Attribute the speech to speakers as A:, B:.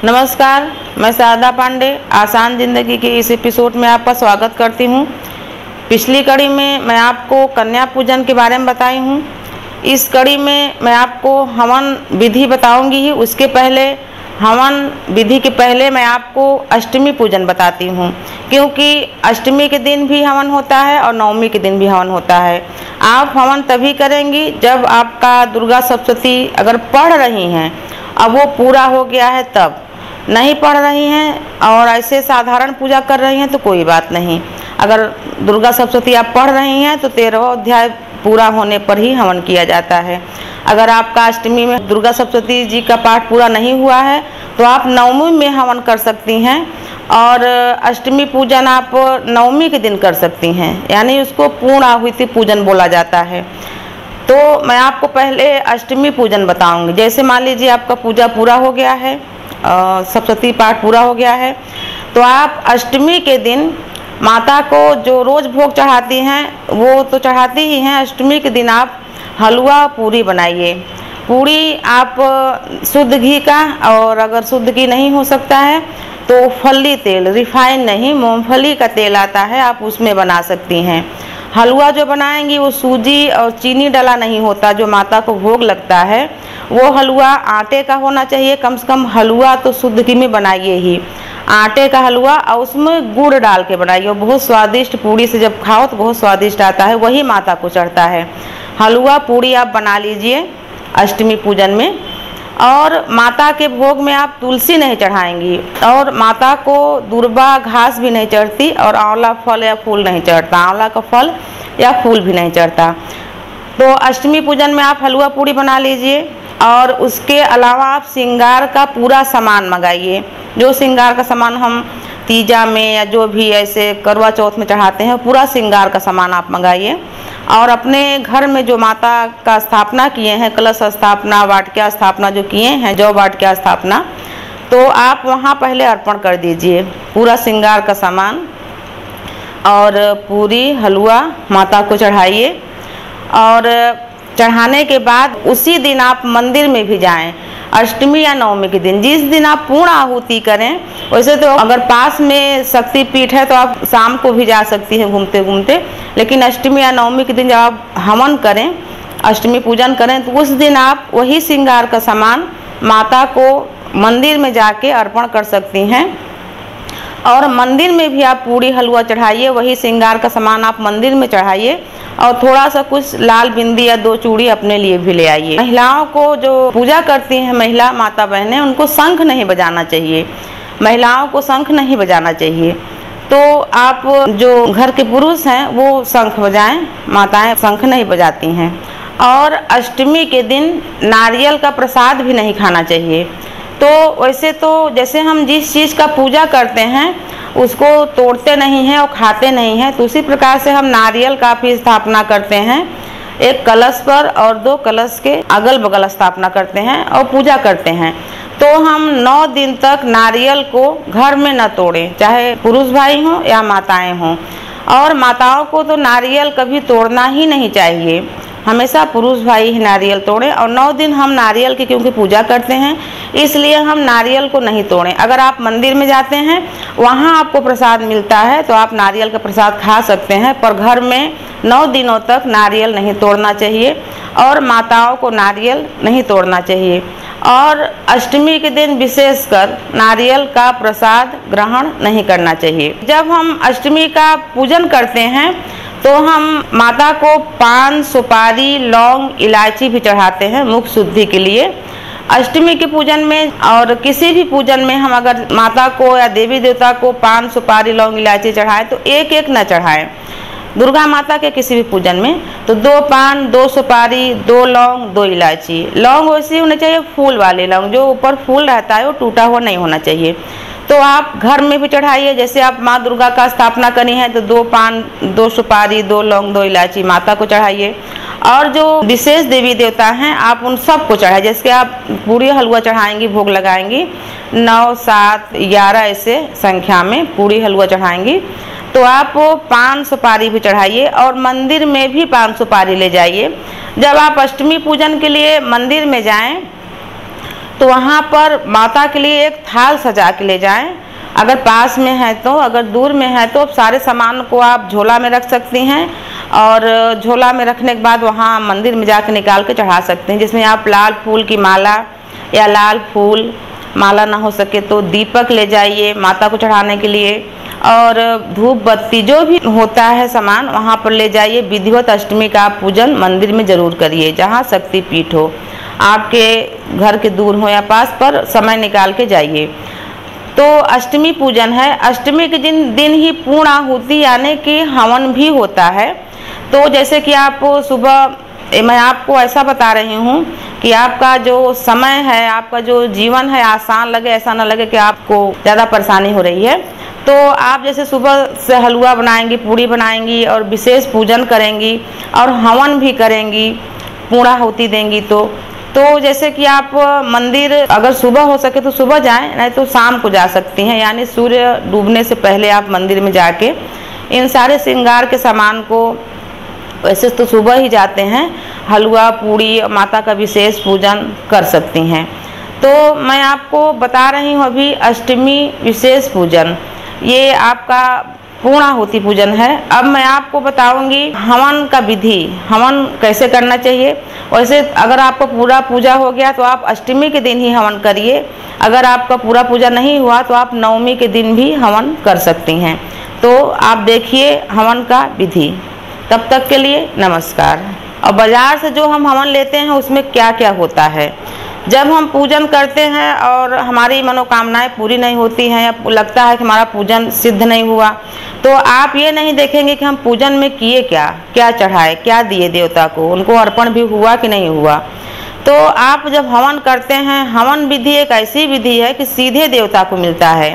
A: नमस्कार, मैं शारदा पांडे आसान ज़िंदगी के इस एपिसोड में आपका स्वागत करती हूँ। पिछली कड़ी में मैं आपको कन्या पूजन के बारे में बताई हूँ। इस कड़ी में मैं आपको हवन विधि बताऊंगी ही। उसके पहले हवन विधि के पहले मैं आपको अष्टमी पूजन बताती हूँ, क्योंकि अष्टमी के दिन भी हवन होता है और नवमी के दिन भी हवन होता है। आप हवन तभी करेंगी जब आपका दुर्गा सप्तशती अगर पढ़ रही हैं, अब वो पूरा हो गया है तब। नहीं पढ़ रही हैं और ऐसे साधारण पूजा कर रही हैं तो कोई बात नहीं। अगर दुर्गा सप्तशती आप पढ़ रही हैं तो 13वां अध्याय पूरा होने पर ही हवन किया जाता है। अगर आपका अष्टमी में दुर्गा सप्तशती जी का पाठ पूरा नहीं हुआ है तो आप नवमी में हवन कर सकती हैं, और अष्टमी पूजन आप नवमी के दिन कर सकती हैं, यानी उसको पूर्ण आहुति पूजन बोला जाता है। तो मैं आपको पहले अष्टमी पूजन बताऊंगी। जैसे मान लीजिए आपका पूजा पूरा हो गया है, सप्तशती पाठ पूरा हो गया है, तो आप अष्टमी के दिन माता को जो रोज़ भोग चढ़ाती हैं वो तो चढ़ाती ही हैं। अष्टमी के दिन आप हलवा पूरी बनाइए। पूरी आप शुद्ध घी का, और अगर शुद्ध घी नहीं हो सकता है तो फली तेल, रिफाइन नहीं, मूंगफली का तेल आता है, आप उसमें बना सकती हैं। हलवा जो बनाएंगी वो सूजी और चीनी डला नहीं होता। जो माता को भोग लगता है वो हलवा आटे का होना चाहिए। कम से कम हलवा तो शुद्ध घी में बनाइए ही, आटे का हलवा, और उसमें गुड़ डाल के बनाइए। बहुत स्वादिष्ट, पूड़ी से जब खाओ तो बहुत स्वादिष्ट आता है, वही माता को चढ़ता है। हलवा पूड़ी आप बना लीजिए अष्टमी पूजन में। और माता के भोग में आप तुलसी नहीं चढ़ाएंगी, और माता को दुर्वा घास भी नहीं चढ़ती, और आंवला फल या फूल नहीं चढ़ता। आंवला का फल या फूल भी नहीं चढ़ता। तो अष्टमी पूजन में आप हलवा पूड़ी बना लीजिए, और उसके अलावा आप श्रृंगार का पूरा सामान मंगाइए। जो श्रृंगार का सामान हम तीजा में या जो भी ऐसे करवा चौथ में चढ़ाते हैं, पूरा श्रृंगार का सामान आप मंगाइए। और अपने घर में जो माता का स्थापना किए हैं, कलश स्थापना, वाटिका स्थापना जो किए हैं, जौ वाटिका स्थापना, तो आप वहाँ पहले अर्पण कर दीजिए पूरा श्रृंगार का सामान। और पूरी हलवा माता को चढ़ाइए, और चढ़ाने के बाद उसी दिन आप मंदिर में भी जाएं। अष्टमी या नवमी के दिन, जिस दिन आप पूर्ण आहुति करें। वैसे तो अगर पास में शक्ति पीठ है तो आप शाम को भी जा सकती हैं घूमते घूमते, लेकिन अष्टमी या नवमी के दिन जब आप हवन करें, अष्टमी पूजन करें, तो उस दिन आप वही श्रृंगार का सामान माता को मंदिर में जाके अर्पण कर सकती हैं। और मंदिर में भी आप पूड़ी हलवा चढ़ाइए, वही श्रृंगार का सामान आप मंदिर में चढ़ाइए, और थोड़ा सा कुछ लाल बिंदी या 2 चूड़ी अपने लिए भी ले आइए। महिलाओं को जो पूजा करती हैं महिला माता बहनें, उनको शंख नहीं बजाना चाहिए। महिलाओं को शंख नहीं बजाना चाहिए। तो आप जो घर के पुरुष हैं वो शंख बजाएं, माताएं शंख नहीं बजाती हैं। और अष्टमी के दिन नारियल का प्रसाद भी नहीं खाना चाहिए। तो वैसे तो जैसे हम जिस चीज़ का पूजा करते हैं उसको तोड़ते नहीं हैं और खाते नहीं हैं, तो उसी प्रकार से हम नारियल का भी स्थापना करते हैं। एक कलश पर और 2 कलश के अगल बगल स्थापना करते हैं और पूजा करते हैं। तो हम 9 दिन तक नारियल को घर में न तोड़ें, चाहे पुरुष भाई हों या माताएं हों। और माताओं को तो नारियल कभी तोड़ना ही नहीं चाहिए, हमेशा पुरुष भाई ही नारियल तोड़ें। और 9 दिन हम नारियल की क्योंकि पूजा करते हैं, इसलिए हम नारियल को नहीं तोड़ें। अगर आप मंदिर में जाते हैं, वहाँ आपको प्रसाद मिलता है तो आप नारियल का प्रसाद खा सकते हैं, पर घर में 9 दिनों तक नारियल नहीं तोड़ना चाहिए, और माताओं को नारियल नहीं तोड़ना चाहिए। और अष्टमी के दिन विशेषकर नारियल का प्रसाद ग्रहण नहीं करना चाहिए। जब हम अष्टमी का पूजन करते हैं तो हम माता को पान, सुपारी, लौंग, इलायची भी चढ़ाते हैं मुख शुद्धि के लिए। अष्टमी के पूजन में और किसी भी पूजन में हम अगर माता को या देवी देवता को पान, सुपारी, लौंग, इलायची चढ़ाएं तो एक एक न चढ़ाएं। दुर्गा माता के किसी भी पूजन में तो 2 पान, 2 सुपारी, 2 लौंग, 2 इलायची। लौंग वैसे होने चाहिए फूल वाले लौंग, जो ऊपर फूल रहता है वो टूटा हुआ नहीं होना चाहिए। तो आप घर में भी चढ़ाइए। जैसे आप माँ दुर्गा का स्थापना करी है तो 2 पान, 2 सुपारी, 2 लौंग, 2 इलायची माता को चढ़ाइए। और जो विशेष देवी देवता हैं आप उन सब को चढ़ाइए। जैसे आप पूरी हलवा चढ़ाएंगी, भोग लगाएंगी, 9, 7, 11 ऐसे संख्या में पूरी हलवा चढ़ाएंगी, तो आप पान सुपारी भी चढ़ाइए। और मंदिर में भी पान सुपारी ले जाइए। जब आप अष्टमी पूजन के लिए मंदिर में जाएं तो तो वहाँ पर माता के लिए एक थाल सजा के ले जाएं। अगर पास में है तो, अगर दूर में है तो सारे सामान को आप झोला में रख सकती हैं और झोला में रखने के बाद वहाँ मंदिर में जाकर निकाल के चढ़ा सकते हैं, जिसमें आप लाल फूल की माला या लाल फूल, माला ना हो सके तो दीपक ले जाइए माता को चढ़ाने के लिए, और धूप बत्ती जो भी होता है सामान वहाँ पर ले जाइए। विधिवत अष्टमी का आप पूजन मंदिर में ज़रूर करिए, जहाँ शक्तिपीठ हो, आपके घर के दूर हो या पास, पर समय निकाल के जाइए। तो अष्टमी पूजन है। अष्टमी के दिन ही पूर्ण आहुति यानी कि हवन भी होता है। तो जैसे कि आप सुबह, मैं आपको ऐसा बता रही हूँ कि आपका जो समय है, आपका जो जीवन है आसान लगे, ऐसा ना लगे कि आपको ज़्यादा परेशानी हो रही है। तो आप जैसे सुबह से हलवा बनाएंगी, पूड़ी बनाएंगी और विशेष पूजन करेंगी और हवन भी करेंगी, पूर्ण आहुति देंगी। तो जैसे कि आप मंदिर अगर सुबह हो सके तो सुबह जाएं, नहीं तो शाम को जा सकती हैं, यानी सूर्य डूबने से पहले आप मंदिर में जाके इन सारे श्रृंगार के सामान को, वैसे तो सुबह ही जाते हैं, हलवा पूड़ी माता का विशेष पूजन कर सकती हैं। तो मैं आपको बता रही हूँ अभी अष्टमी विशेष पूजन, ये आपका पूर्णाहुति पूजन है। अब मैं आपको बताऊंगी हवन का विधि, हवन कैसे करना चाहिए। वैसे अगर आपका पूरा पूजा हो गया तो आप अष्टमी के दिन ही हवन करिए, अगर आपका पूरा पूजा नहीं हुआ तो आप नवमी के दिन भी हवन कर सकती हैं। तो आप देखिए हवन का विधि। तब तक के लिए नमस्कार। और बाज़ार से जो हम हवन लेते हैं उसमें क्या क्या होता है, जब हम पूजन करते हैं और हमारी मनोकामनाएं पूरी नहीं होती हैं या लगता है कि हमारा पूजन सिद्ध नहीं हुआ, तो आप ये नहीं देखेंगे कि हम पूजन में किए क्या, क्या चढ़ाए, क्या दिए देवता को, उनको अर्पण भी हुआ कि नहीं हुआ। तो आप जब हवन करते हैं, हवन विधि एक ऐसी विधि है कि सीधे देवता को मिलता है।